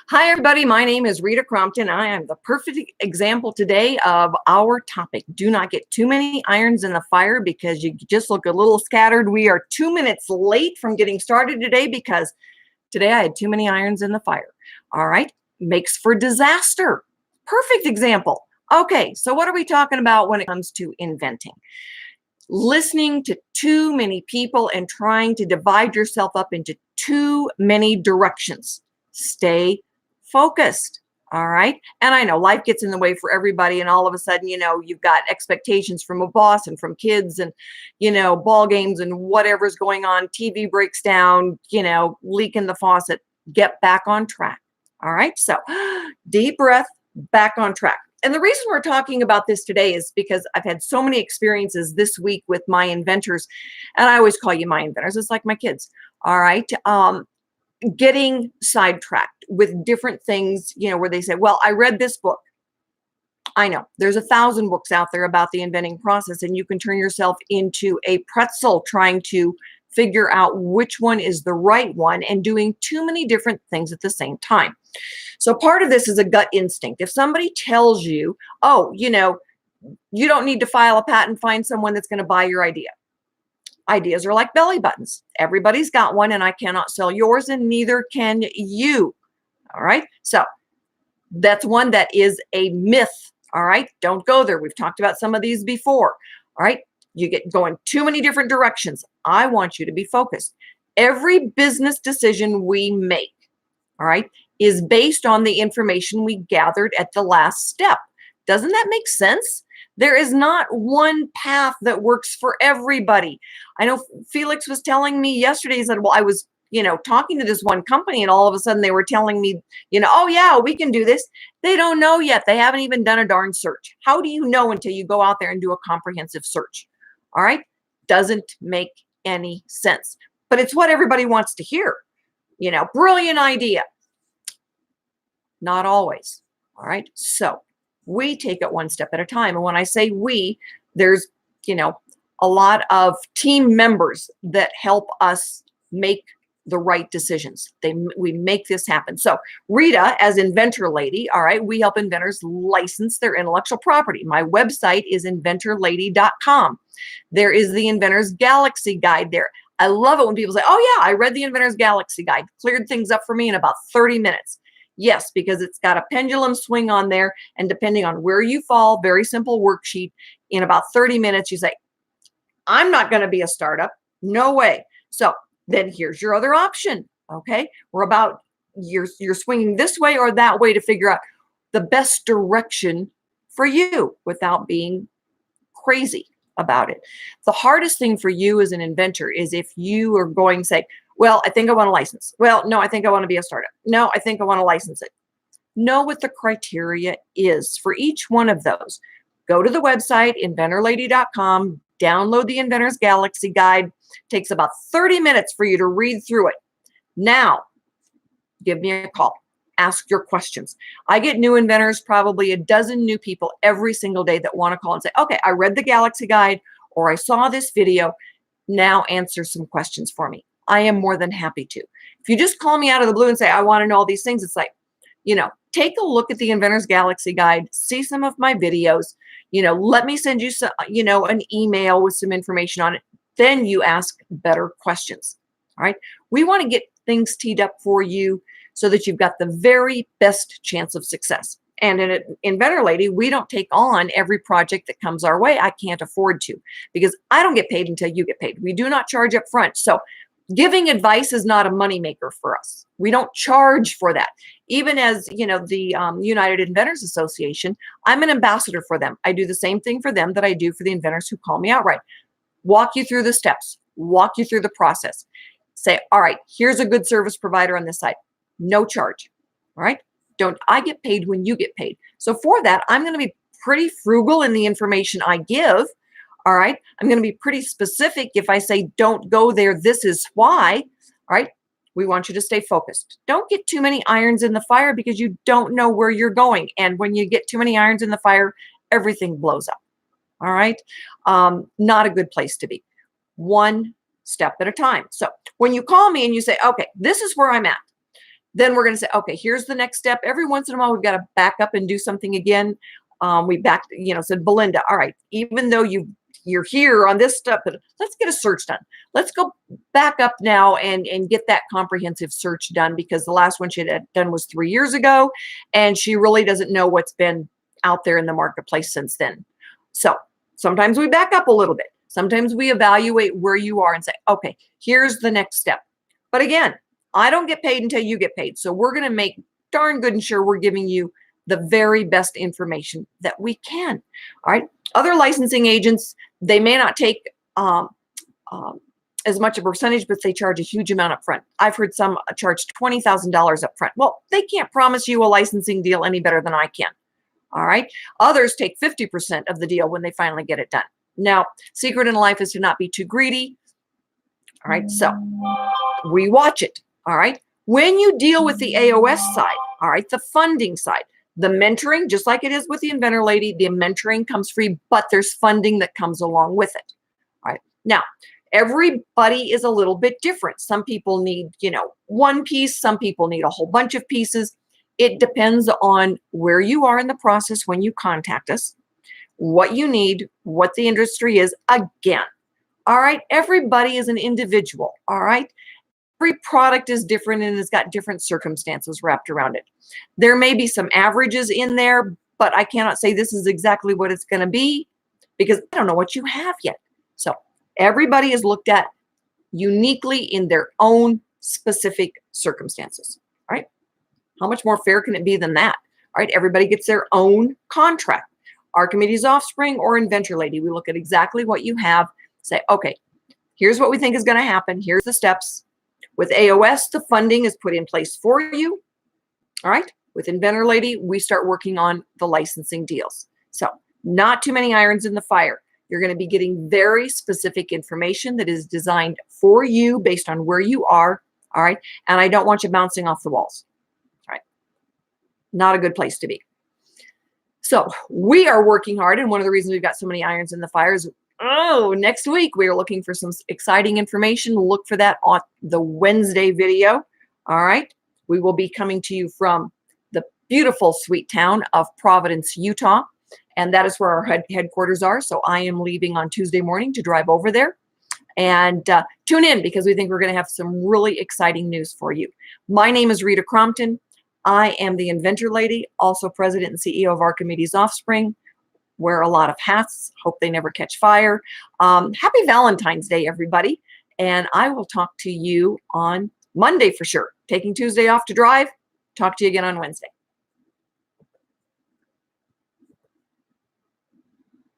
Hi, everybody. My name is Rita Crompton. I am the perfect example today of our topic. Do not get too many irons in the fire because you just look a little scattered. We are 2 minutes late from getting started today because today I had too many irons in the fire. All right. Makes for disaster. Perfect example. Okay. So, what are we talking about when it comes to inventing? Listening to too many people and trying to divide yourself up into too many directions. Stay focused. All right. And I know life gets in the way for everybody. And all of a sudden, you've got expectations from a boss and from kids and, ball games and whatever's going on. TV breaks down, leak in the faucet. Get back on track. All right. So deep breath, back on track. And the reason we're talking about this today is because I've had so many experiences this week with my inventors. And I always call you my inventors. It's like my kids. All right. Getting sidetracked with different things, where they say, well, I read this book. I know there's 1,000 books out there about the inventing process, and you can turn yourself into a pretzel trying to figure out which one is the right one and doing too many different things at the same time. So part of this is a gut instinct. If somebody tells you, oh, you don't need to file a patent, find someone that's going to buy your idea. Ideas are like belly buttons. Everybody's got one, and I cannot sell yours, and neither can you. All right. So that's one that is a myth. All right. Don't go there. We've talked about some of these before. All right. You get going too many different directions. I want you to be focused. Every business decision we make, all right, is based on the information we gathered at the last step. Doesn't that make sense? There is not one path that works for everybody. I know Felix was telling me yesterday, he said, well, I was, talking to this one company, and all of a sudden they were telling me, oh yeah, we can do this. They don't know yet. They haven't even done a darn search. How do you know until you go out there and do a comprehensive search? All right. Doesn't make any sense, but it's what everybody wants to hear. Brilliant idea. Not always. All right. So we take it one step at a time. And when I say we, there's, a lot of team members that help us make the right decisions. We make this happen. So Rita, as Inventor Lady, all right, we help inventors license their intellectual property. My website is inventorlady.com. There is the Inventor's Galaxy Guide there. I love it when people say, oh yeah, I read the Inventor's Galaxy Guide. Cleared things up for me in about 30 minutes. Yes, because it's got a pendulum swing on there, and depending on where you fall, very simple worksheet, in about 30 minutes, you say, I'm not going to be a startup. No way. So then here's your other option. Okay. We're about, you're swinging this way or that way to figure out the best direction for you without being crazy about it. The hardest thing for you as an inventor is if you are going to say, well, I think I want a license. Well, no, I think I want to be a startup. No, I think I want to license it. Know what the criteria is for each one of those. Go to the website, inventorlady.com, download the Inventor's Galaxy Guide. Takes about 30 minutes for you to read through it. Now, give me a call. Ask your questions. I get new inventors, probably a dozen new people every single day that want to call and say, okay, I read the Galaxy Guide or I saw this video. Now answer some questions for me. I am more than happy to. If you just call me out of the blue and say, I want to know all these things, it's like, take a look at the Inventor's Galaxy Guide, see some of my videos, let me send you some, an email with some information on it. Then you ask better questions. All right. We want to get things teed up for you so that you've got the very best chance of success. And in Inventor Lady, we don't take on every project that comes our way. I can't afford to, because I don't get paid until you get paid. We do not charge up front. So giving advice is not a moneymaker for us. We don't charge for that. Even as, the United Inventors Association, I'm an ambassador for them. I do the same thing for them that I do for the inventors who call me outright. Walk you through the steps, walk you through the process. Say, all right, here's a good service provider on this side. No charge. All right. Don't I get paid when you get paid? So for that, I'm going to be pretty frugal in the information I give. All right. I'm going to be pretty specific if I say, don't go there. This is why. All right. We want you to stay focused. Don't get too many irons in the fire because you don't know where you're going. And when you get too many irons in the fire, everything blows up. All right. Not a good place to be. One step at a time. So when you call me and you say, okay, this is where I'm at. Then we're going to say, okay, here's the next step. Every once in a while, we've got to back up and do something again. We backed, said, Belinda, all right, even though you're here on this step, but let's get a search done. Let's go back up now and get that comprehensive search done, because the last one she had done was 3 years ago, and she really doesn't know what's been out there in the marketplace since then. So sometimes we back up a little bit. Sometimes we evaluate where you are and say, okay, here's the next step. But again, I don't get paid until you get paid. So we're going to make darn good and sure we're giving you the very best information that we can. All right. Other licensing agents, they may not take as much of a percentage, but they charge a huge amount up front. I've heard some charge $20,000 up front. Well, they can't promise you a licensing deal any better than I can. All right. Others take 50% of the deal when they finally get it done. Now, secret in life is to not be too greedy. All right. So we watch it. All right. When you deal with the AOS side, all right, the funding side, the mentoring, just like it is with the Inventor Lady, the mentoring comes free, but there's funding that comes along with it. All right. Now, everybody is a little bit different. Some people need, one piece. Some people need a whole bunch of pieces. It depends on where you are in the process when you contact us, what you need, what the industry is. Again, all right, everybody is an individual, all right? Every product is different and has got different circumstances wrapped around it. There may be some averages in there, but I cannot say this is exactly what it's going to be because I don't know what you have yet. So everybody is looked at uniquely in their own specific circumstances, all right? How much more fair can it be than that? All right, everybody gets their own contract. Archimedes Offspring or Inventor Lady, we look at exactly what you have, say, okay, here's what we think is going to happen. Here's the steps. With AOS, the funding is put in place for you. All right, with Inventor Lady, we start working on the licensing deals. So not too many irons in the fire. You're going to be getting very specific information that is designed for you based on where you are. All right, and I don't want you bouncing off the walls. All right, not a good place to be. So we are working hard, and one of the reasons we've got so many irons in the fire is, next week we are looking for some exciting information. Look for that on the Wednesday video. All right, we will be coming to you from the beautiful sweet town of Providence, Utah, and that is where our headquarters are. So I am leaving on Tuesday morning to drive over there, and tune in because we think we're going to have some really exciting news for you. My name is Rita Crompton. I am the Inventor Lady, also president and CEO of Archimedes Offspring. Wear a lot of hats. Hope they never catch fire. Happy Valentine's Day, everybody. And I will talk to you on Monday for sure. Taking Tuesday off to drive. Talk to you again on Wednesday.